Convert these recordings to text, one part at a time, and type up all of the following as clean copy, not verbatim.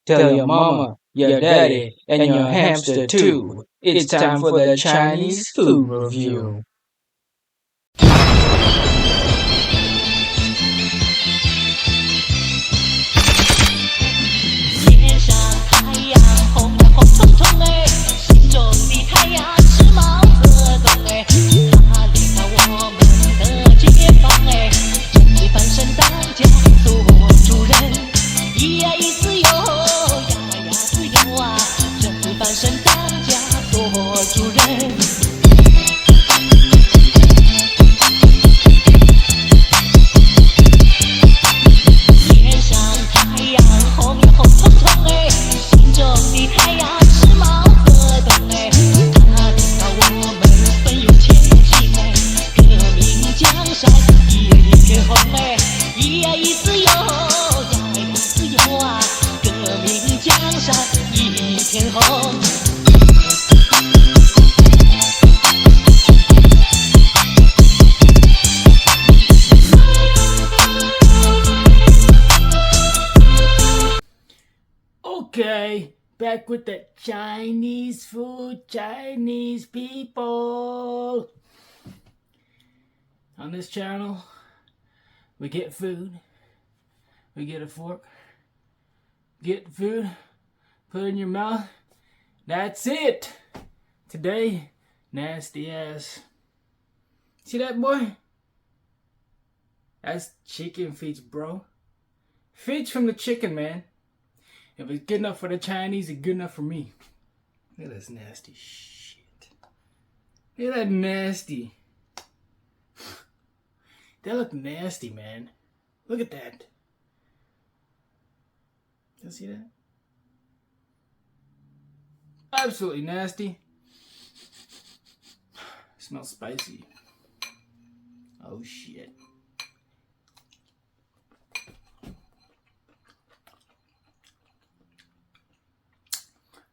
Tell your mama, your daddy, and your hamster too. It's time for the Chinese food review. Okay, back with the Chinese food, Chinese people. On this channel, we get food, we get a fork, get food, put it in your mouth. That's it. Today, nasty ass. See that, boy? That's chicken feet, bro. Feet from the chicken, man. If it's good enough for the Chinese, it's good enough for me. Look at this nasty shit. Look at that nasty. That look nasty, man. Look at that. You see that? Absolutely nasty. Smells spicy. Oh shit.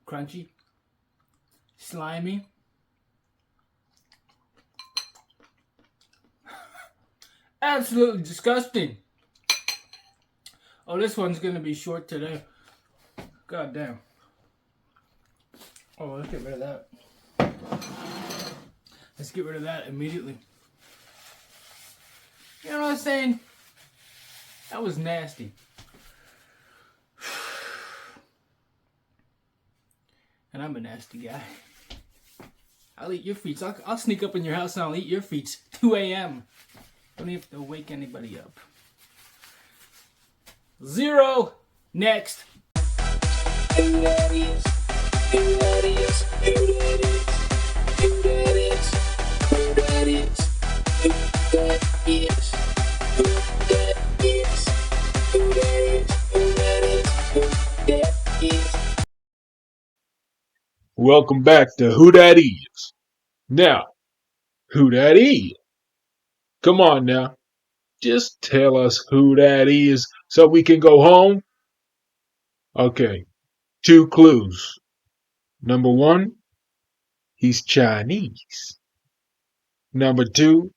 Crunchy, slimy, absolutely disgusting. Oh, this one's gonna be short today. God damn. Oh, let's get rid of that. Let's get rid of that immediately. You know what I'm saying? That was nasty. And I'm a nasty guy. I'll eat your feet. I'll sneak up in your house and I'll eat your feet. 2 a.m. Don't even have to wake anybody up. 0. Next. Welcome back to Who Dat Is. Now, who that is? Come on now. Just tell us who that is so we can go home. Okay, 2 clues. Number 1, he's Chinese. Number 2,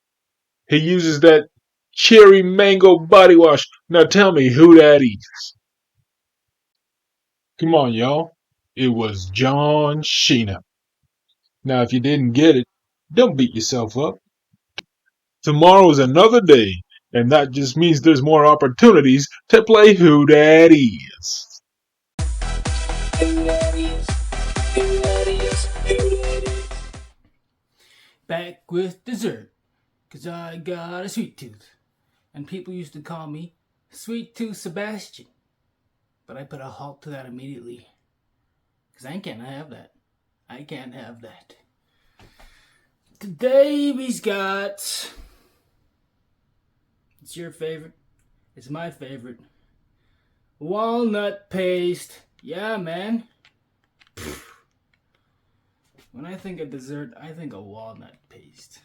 he uses that cherry mango body wash. Now tell me who that is. Come on, y'all. It was John Cena. Now, if you didn't get it, don't beat yourself up. Tomorrow is another day, and that just means there's more opportunities to play Who Dat Is. Back with dessert. 'Cause I got a sweet tooth. And people used to call me Sweet Tooth Sebastian. But I put a halt to that immediately. 'Cause I can't have that. I can't have that. Today we've got... It's your favorite. It's my favorite. Walnut paste. Yeah, man. When I think of dessert, I think of walnut paste.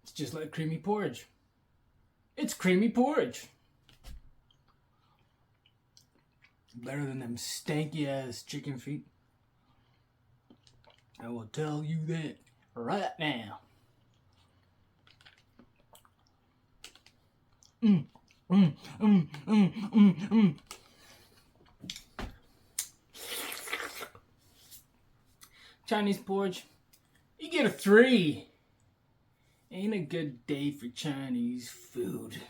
It's just like creamy porridge. It's creamy porridge. Better than them stanky ass chicken feet. I will tell you that right now. Chinese porch, you get a 3. Ain't a good day for Chinese food.